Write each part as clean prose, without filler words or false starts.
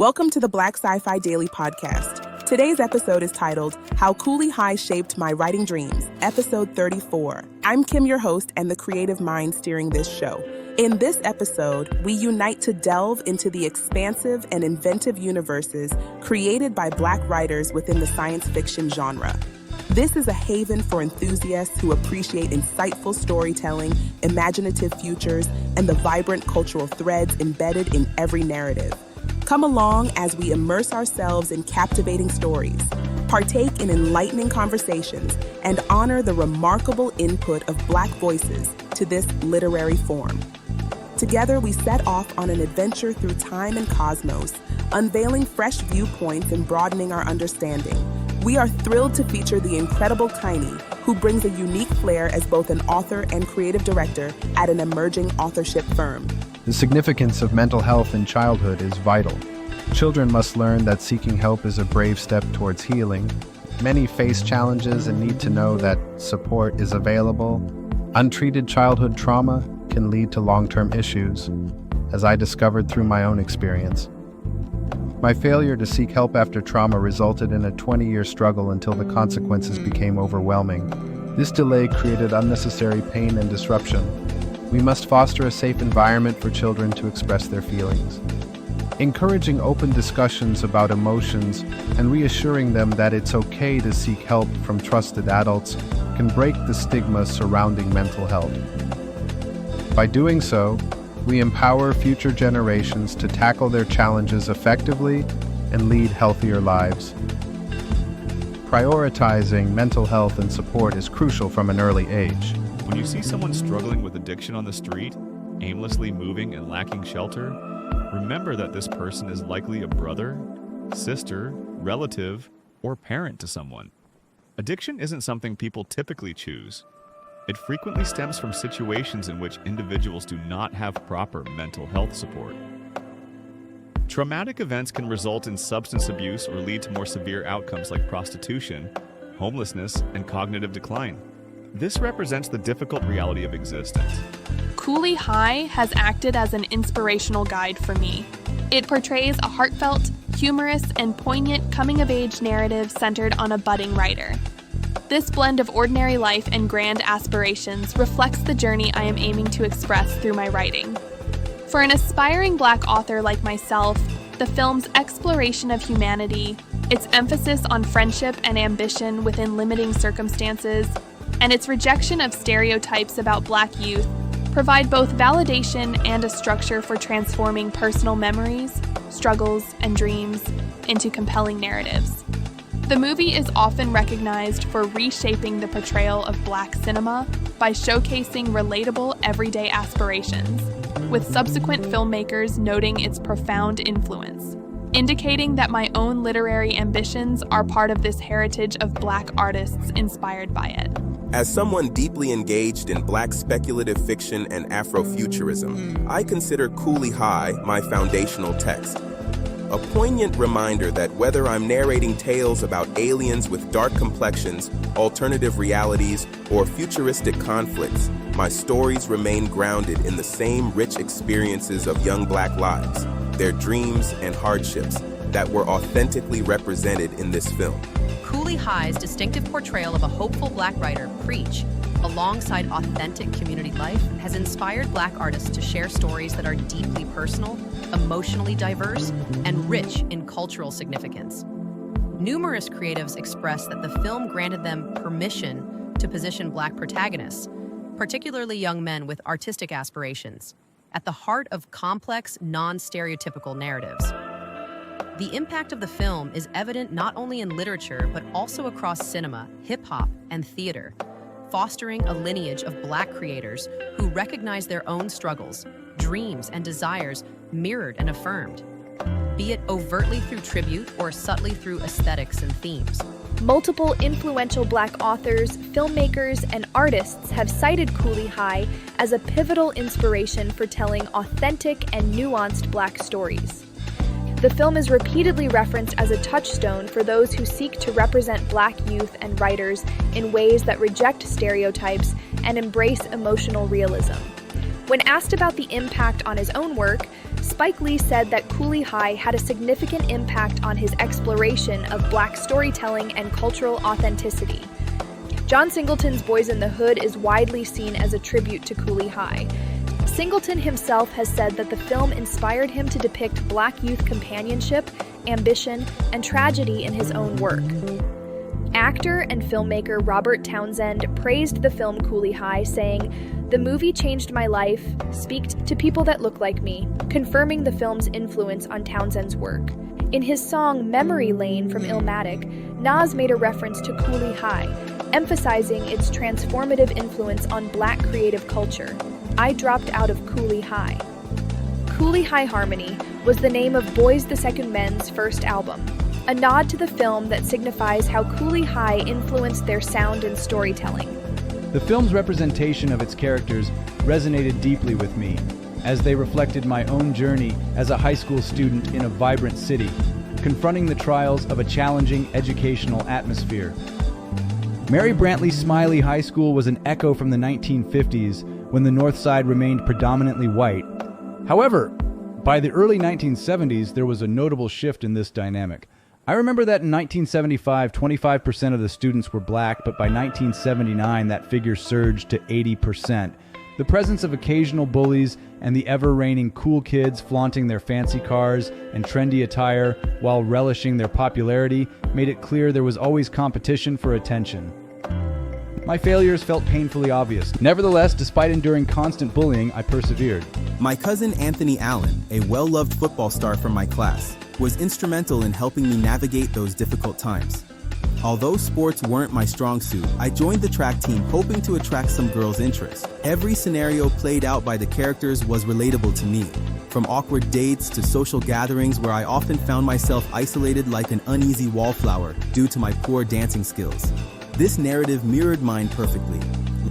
Welcome to the Black Sci-Fi Daily Podcast. Today's episode is titled, How Cooley High Shaped My Writing Dreams, Episode 34. I'm Kim, your host, and the creative mind steering this show. In this episode, we unite to delve into the expansive and inventive universes created by Black writers within the science fiction genre. This is a haven for enthusiasts who appreciate insightful storytelling, imaginative futures, and the vibrant cultural threads embedded in every narrative. Come along as we immerse ourselves in captivating stories, partake in enlightening conversations, and honor the remarkable input of Black voices to this literary form. Together, we set off on an adventure through time and cosmos, unveiling fresh viewpoints and broadening our understanding. We are thrilled to feature the incredible Tiny, who brings a unique flair as both an author and creative director at an emerging authorship firm. The significance of mental health in childhood is vital. Children must learn that seeking help is a brave step towards healing. Many face challenges and need to know that support is available. Untreated childhood trauma can lead to long-term issues, as I discovered through my own experience. My failure to seek help after trauma resulted in a 20-year struggle until the consequences became overwhelming. This delay created unnecessary pain and disruption. We must foster a safe environment for children to express their feelings. Encouraging open discussions about emotions and reassuring them that it's okay to seek help from trusted adults can break the stigma surrounding mental health. By doing so, we empower future generations to tackle their challenges effectively and lead healthier lives. Prioritizing mental health and support is crucial from an early age. When you see someone struggling with addiction on the street, aimlessly moving and lacking shelter, remember that this person is likely a brother, sister, relative, or parent to someone. Addiction isn't something people typically choose. It frequently stems from situations in which individuals do not have proper mental health support. Traumatic events can result in substance abuse or lead to more severe outcomes like prostitution, homelessness, and cognitive decline. This represents the difficult reality of existence. Cooley High has acted as an inspirational guide for me. It portrays a heartfelt, humorous, and poignant coming-of-age narrative centered on a budding writer. This blend of ordinary life and grand aspirations reflects the journey I am aiming to express through my writing. For an aspiring Black author like myself, the film's exploration of humanity, its emphasis on friendship and ambition within limiting circumstances, and its rejection of stereotypes about Black youth provide both validation and a structure for transforming personal memories, struggles, and dreams into compelling narratives. The movie is often recognized for reshaping the portrayal of Black cinema by showcasing relatable everyday aspirations, with subsequent filmmakers noting its profound influence, indicating that my own literary ambitions are part of this heritage of Black artists inspired by it. As someone deeply engaged in Black speculative fiction and Afrofuturism, I consider Cooley High my foundational text. A poignant reminder that whether I'm narrating tales about aliens with dark complexions, alternative realities, or futuristic conflicts, my stories remain grounded in the same rich experiences of young Black lives, their dreams and hardships that were authentically represented in this film. Cooley High's distinctive portrayal of a hopeful Black writer, Preach, alongside authentic community life, has inspired Black artists to share stories that are deeply personal, emotionally diverse, and rich in cultural significance. Numerous creatives expressed that the film granted them permission to position Black protagonists, particularly young men with artistic aspirations, at the heart of complex, non-stereotypical narratives. The impact of the film is evident not only in literature, but also across cinema, hip-hop, and theater, fostering a lineage of Black creators who recognize their own struggles, dreams, and desires mirrored and affirmed, be it overtly through tribute or subtly through aesthetics and themes. Multiple influential Black authors, filmmakers, and artists have cited Cooley High as a pivotal inspiration for telling authentic and nuanced Black stories. The film is repeatedly referenced as a touchstone for those who seek to represent Black youth and writers in ways that reject stereotypes and embrace emotional realism. When asked about the impact on his own work, Spike Lee said that Cooley High had a significant impact on his exploration of Black storytelling and cultural authenticity. John Singleton's Boys in the Hood is widely seen as a tribute to Cooley High. Singleton himself has said that the film inspired him to depict Black youth companionship, ambition, and tragedy in his own work. Actor and filmmaker Robert Townsend praised the film Cooley High, saying, "The movie changed my life, speaked to people that look like me," confirming the film's influence on Townsend's work. In his song Memory Lane from Illmatic, Nas made a reference to Cooley High, emphasizing its transformative influence on Black creative culture. "I dropped out of Cooley High." Cooley High Harmony was the name of Boys the Second Men's first album, a nod to the film that signifies how Cooley High influenced their sound and storytelling. The film's representation of its characters resonated deeply with me, as they reflected my own journey as a high school student in a vibrant city, confronting the trials of a challenging educational atmosphere. Mary Brantley Smiley High School was an echo from the 1950s when the North Side remained predominantly white. However, by the early 1970s, there was a notable shift in this dynamic. I remember that in 1975, 25% of the students were Black, but by 1979, that figure surged to 80%. The presence of occasional bullies and the ever-reigning cool kids flaunting their fancy cars and trendy attire while relishing their popularity made it clear there was always competition for attention. My failures felt painfully obvious. Nevertheless, despite enduring constant bullying, I persevered. My cousin Anthony Allen, a well-loved football star from my class, was instrumental in helping me navigate those difficult times. Although sports weren't my strong suit, I joined the track team hoping to attract some girls' interest. Every scenario played out by the characters was relatable to me, from awkward dates to social gatherings where I often found myself isolated like an uneasy wallflower due to my poor dancing skills. This narrative mirrored mine perfectly.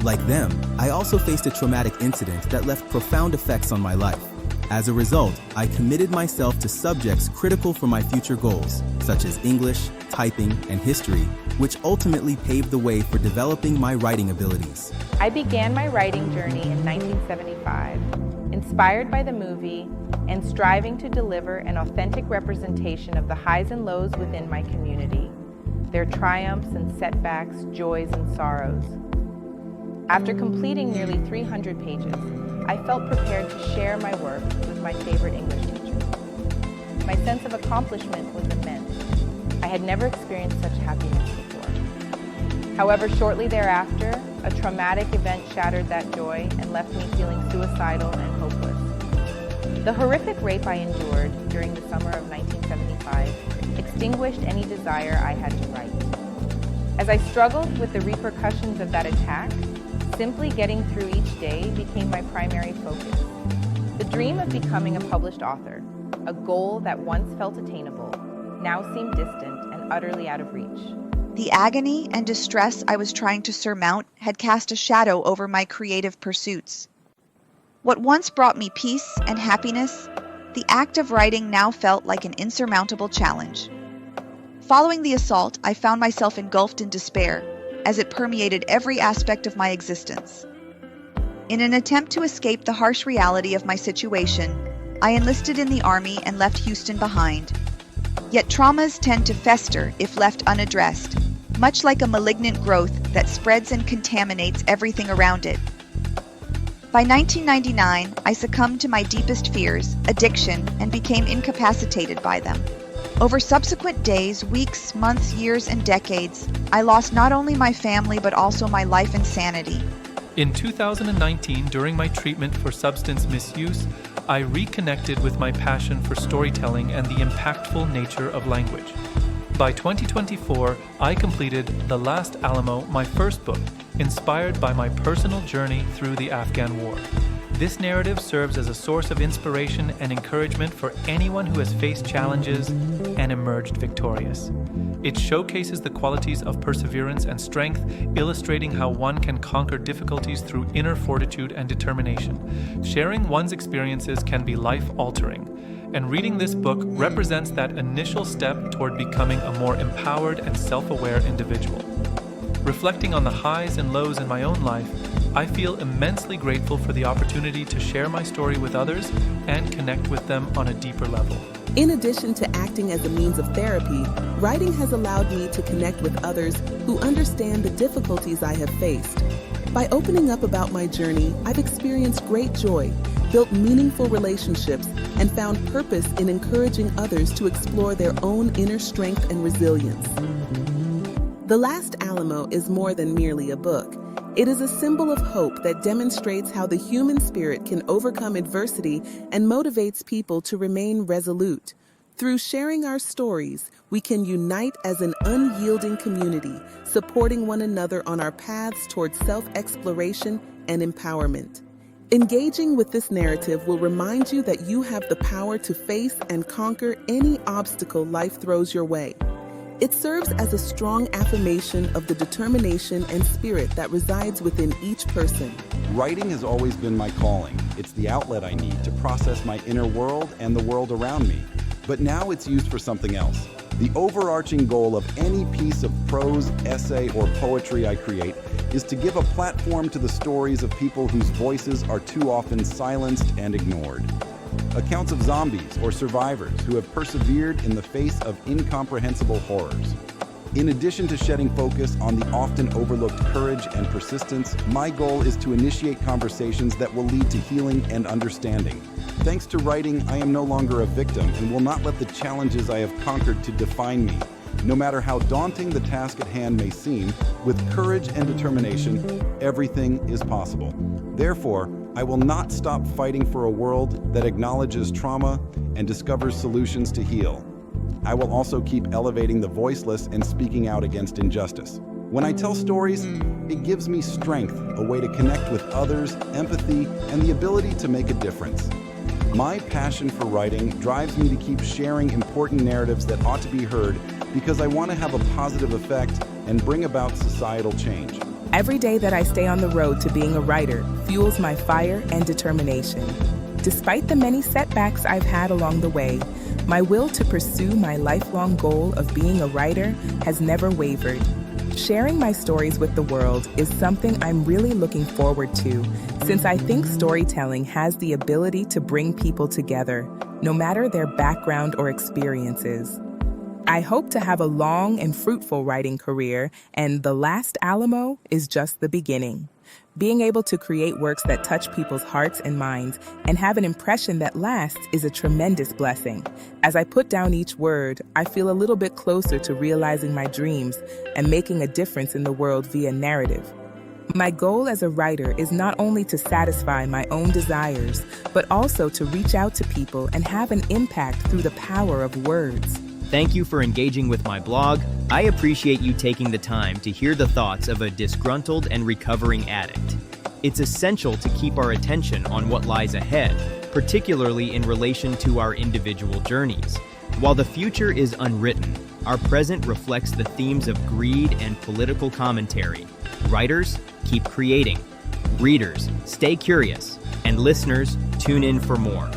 Like them, I also faced a traumatic incident that left profound effects on my life. As a result, I committed myself to subjects critical for my future goals, such as English, typing, and history, which ultimately paved the way for developing my writing abilities. I began my writing journey in 1975, inspired by the movie and striving to deliver an authentic representation of the highs and lows within my community, their triumphs and setbacks, joys and sorrows. After completing nearly 300 pages, I felt prepared to share my work with my favorite English teacher. My sense of accomplishment was immense. I had never experienced such happiness before. However, shortly thereafter, a traumatic event shattered that joy and left me feeling suicidal and hopeless. The horrific rape I endured during the summer of 1975 extinguished any desire I had to write. As I struggled with the repercussions of that attack, simply getting through each day became my primary focus. The dream of becoming a published author, a goal that once felt attainable, now seemed distant and utterly out of reach. The agony and distress I was trying to surmount had cast a shadow over my creative pursuits. What once brought me peace and happiness, the act of writing now felt like an insurmountable challenge. Following the assault, I found myself engulfed in despair, as it permeated every aspect of my existence. In an attempt to escape the harsh reality of my situation, I enlisted in the Army and left Houston behind. Yet traumas tend to fester if left unaddressed, much like a malignant growth that spreads and contaminates everything around it. By 1999, I succumbed to my deepest fears, addiction, and became incapacitated by them. Over subsequent days, weeks, months, years, and decades, I lost not only my family but also my life and sanity. In 2019, during my treatment for substance misuse, I reconnected with my passion for storytelling and the impactful nature of language. By 2024, I completed The Last Alamo, my first book, inspired by my personal journey through the Afghan War. This narrative serves as a source of inspiration and encouragement for anyone who has faced challenges and emerged victorious. It showcases the qualities of perseverance and strength, illustrating how one can conquer difficulties through inner fortitude and determination. Sharing one's experiences can be life-altering, and reading this book represents that initial step toward becoming a more empowered and self-aware individual. Reflecting on the highs and lows in my own life, I feel immensely grateful for the opportunity to share my story with others and connect with them on a deeper level. In addition to acting as a means of therapy, writing has allowed me to connect with others who understand the difficulties I have faced. By opening up about my journey, I've experienced great joy, built meaningful relationships, and found purpose in encouraging others to explore their own inner strength and resilience. The Last Alamo is more than merely a book. It is a symbol of hope that demonstrates how the human spirit can overcome adversity and motivates people to remain resolute. Through sharing our stories, we can unite as an unyielding community, supporting one another on our paths towards self-exploration and empowerment. Engaging with this narrative will remind you that you have the power to face and conquer any obstacle life throws your way. It serves as a strong affirmation of the determination and spirit that resides within each person. Writing has always been my calling. It's the outlet I need to process my inner world and the world around me. But now it's used for something else. The overarching goal of any piece of prose, essay, or poetry I create is to give a platform to the stories of people whose voices are too often silenced and ignored. Accounts of zombies or survivors who have persevered in the face of incomprehensible horrors. In addition to shedding focus on the often overlooked courage and persistence, my goal is to initiate conversations that will lead to healing and understanding. Thanks to writing, I am no longer a victim and will not let the challenges I have conquered to define me. No matter how daunting the task at hand may seem, with courage and determination, everything is possible. Therefore, I will not stop fighting for a world that acknowledges trauma and discovers solutions to heal. I will also keep elevating the voiceless and speaking out against injustice. When I tell stories, it gives me strength, a way to connect with others, empathy, and the ability to make a difference. My passion for writing drives me to keep sharing important narratives that ought to be heard because I want to have a positive effect and bring about societal change. Every day that I stay on the road to being a writer fuels my fire and determination. Despite the many setbacks I've had along the way, my will to pursue my lifelong goal of being a writer has never wavered. Sharing my stories with the world is something I'm really looking forward to, since I think storytelling has the ability to bring people together, no matter their background or experiences. I hope to have a long and fruitful writing career, and The Last Alamo is just the beginning. Being able to create works that touch people's hearts and minds and have an impression that lasts is a tremendous blessing. As I put down each word, I feel a little bit closer to realizing my dreams and making a difference in the world via narrative. My goal as a writer is not only to satisfy my own desires, but also to reach out to people and have an impact through the power of words. Thank you for engaging with my blog. I appreciate you taking the time to hear the thoughts of a disgruntled and recovering addict. It's essential to keep our attention on what lies ahead, particularly in relation to our individual journeys. While the future is unwritten, our present reflects the themes of greed and political commentary. Writers, keep creating. Readers, stay curious. And listeners, tune in for more.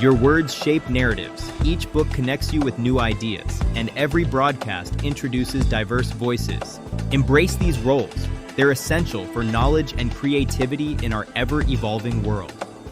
Your words shape narratives. Each book connects you with new ideas, and every broadcast introduces diverse voices. Embrace these roles. They're essential for knowledge and creativity in our ever-evolving world.